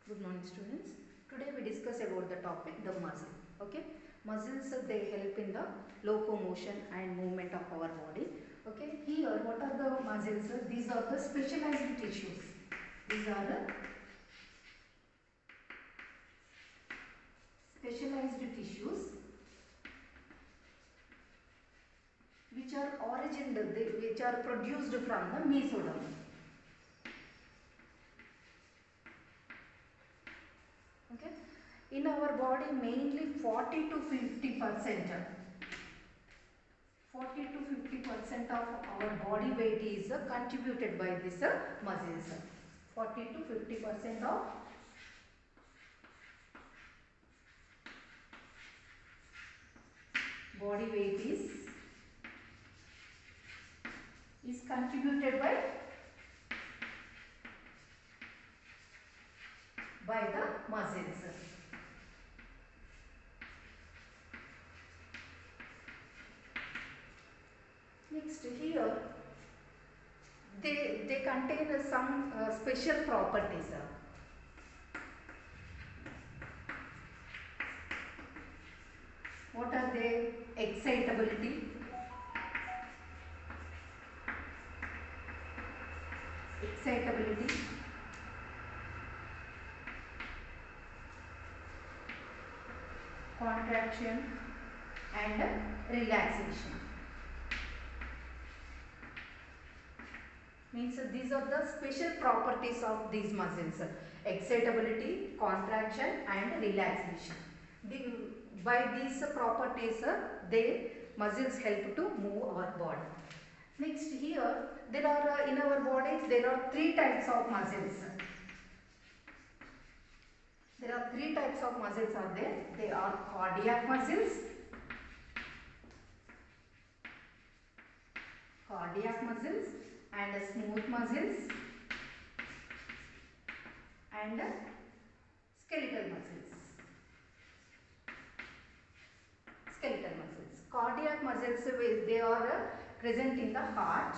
Good morning, students. Today we discuss about the topic the muscle. Okay, muscles they help in the locomotion and movement of our body. Okay, here what are the muscles? These are the specialized tissues. These are the specialized tissues which are which are produced from the mesoderm. Okay, in our body mainly 40 to 50%. 40 to 50% of our body weight is contributed by this muscles. 40 to 50% of body weight is contributed by the muscles. Next here they contain some special properties. What are they? Excitability, excitability, contraction and relaxation. Means these are the special properties of these muscles: excitability, contraction and relaxation. By these properties they muscles help to move our body. Next here there are in our bodies there are three types of muscles. There are three types of muscles are there. They are cardiac muscles and smooth muscles and skeletal muscles. Skeletal muscles. Cardiac muscles they are present in the heart.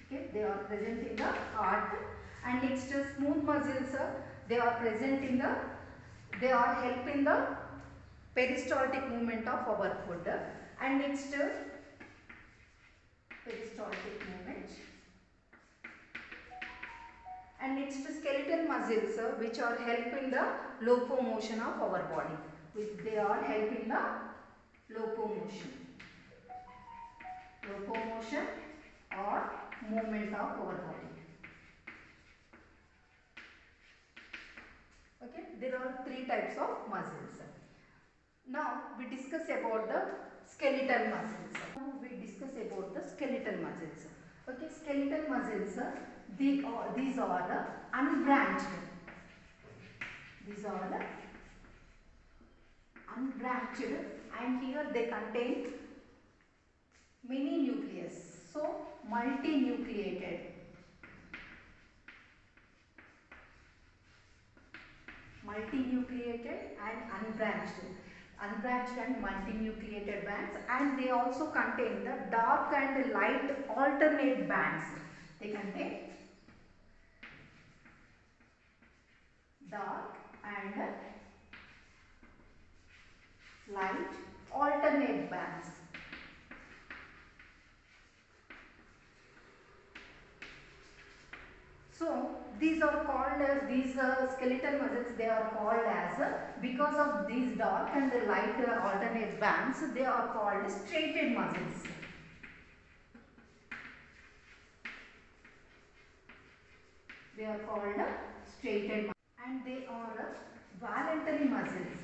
Okay, they are present in the heart. And next smooth muscles they are present in the they are help in the peristaltic movement of our foot. And next peristaltic movement. And next skeletal muscles which are helping the locomotion of our body. They are helping the locomotion or movement of our body. Okay, there are three types of muscles. Now we discuss about the skeletal muscles. Okay, skeletal muscles these are unbranched. These are unbranched and here they contain many nucleus. So multinucleated. Multinucleated and unbranched. Unbranched and multinucleated bands, and they also contain the dark and light alternate bands. They contain dark and light alternate bands. So these are called as these skeletal muscles. They are called as because of these dark and the light alternate bands. They are called striated muscles. They are called striated muscles, and they are voluntary muscles.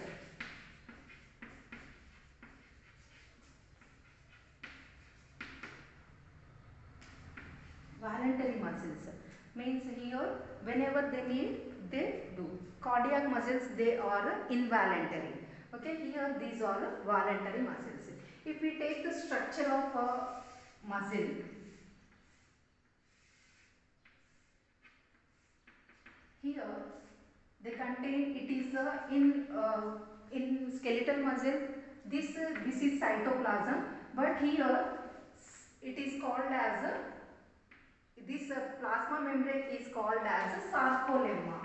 Voluntary muscles means here whenever they need they do. Cardiac muscles they are involuntary. Okay, here these are voluntary muscles. If we take the structure of a muscle, here they contain it is in skeletal muscle this is cytoplasm, but here it is called as this plasma membrane is called as sarcolemma.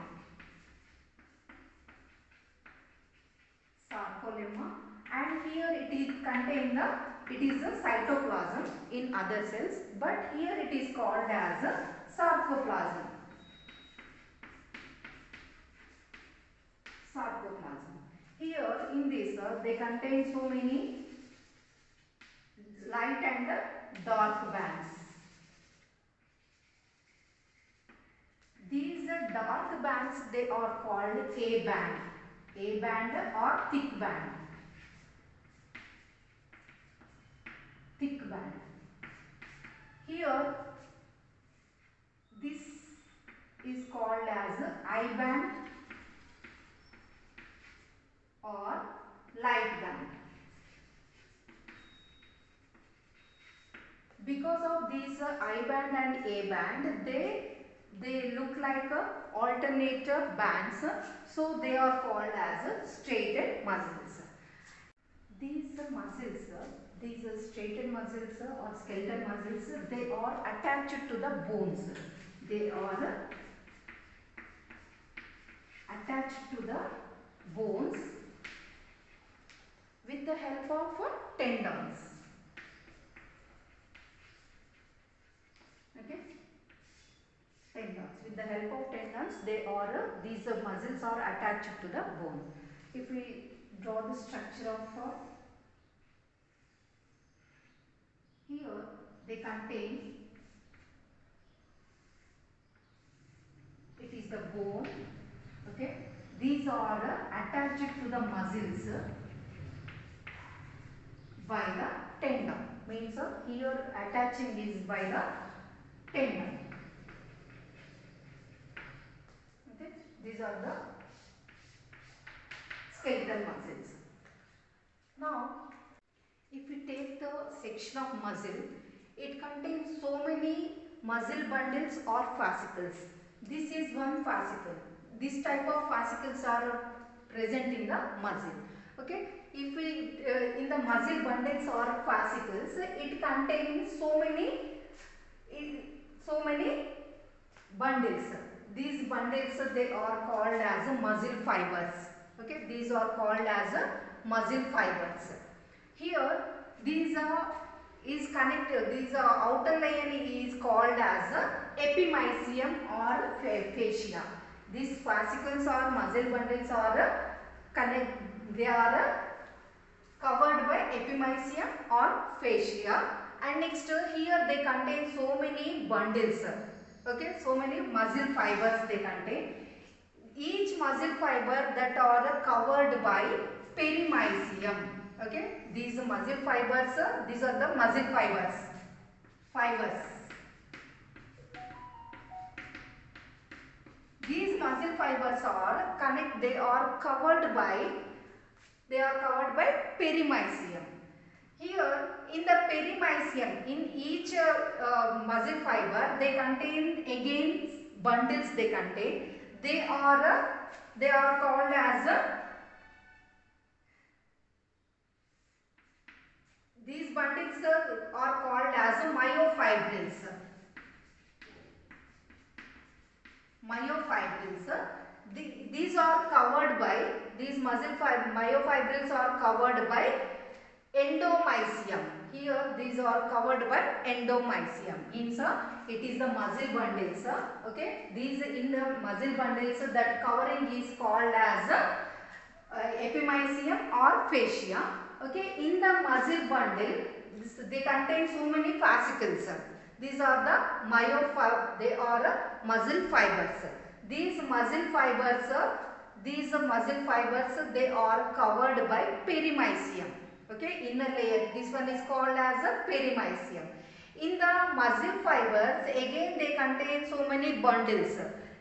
sarcolemma, and here it is contain the, it is a cytoplasm in other cells, but here it is called as a sarcoplasm. Sarcoplasm. Here in this they contain so many light and dark bands. These dark bands, they are called A band. A band or thick band. Thick band. Here this is called as I band or light band. Because of these I band and A band, they look like alternator bands, so they are called as striated muscles. These muscles, these striated muscles or skeletal muscles, they are attached to the bones. They are attached to the bones with the help of tendons. Okay, tendons. With the help of tendons, they are these muscles are attached to the bone. If we draw the structure of here, they contain, it is the bone. Okay, these are attached to the muscles by the tendon. Means here attaching is by the tendon. Okay, these are the skeletal muscles. Now, if we take the section of muscle, it contains so many muscle bundles or fascicles. This is one fascicle. This type of fascicles are present in the muscle. Okay, if we in the muscle bundles or fascicles, it contains so many bundles. These bundles, they are called as muscle fibers. Okay, these are called as muscle fibers. Here these is connected, these outer layer is called as epimysium or fascia. These fascicles or muscle bundles are they are covered by epimysium or fascia, and next here they contain so many bundles. Okay, so many muscle fibers they contain. Each muscle fiber that are covered by perimysium. Okay, these muscle fibers, these are the muscle fibers. These muscle fibers are they are covered by perimysium. Here in the perimysium, in each muscle fiber, they contain again bundles they contain. They are called as these bundles are called as myofibrils. These are covered by, these myofibrils are covered by endomysium. Here these are covered by endomysium. Means it is the muscle bundles. Okay, these in the muscle bundles, that covering is called as epimysium or fascia. Okay, in the muscle bundle, they contain so many fascicles. These are the they are muscle fibers. These muscle fibers, they are covered by perimysium. Okay, inner layer. This one is called as a perimysium. In the muscle fibers, again they contain so many bundles.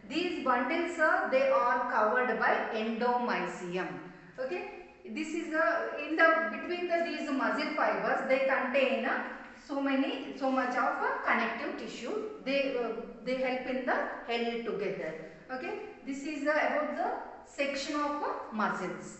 These bundles, they are covered by endomysium. Okay, this is in the between these muscle fibers, they contain so much of connective tissue. They help in the held together. Okay, this is about the section of muscles.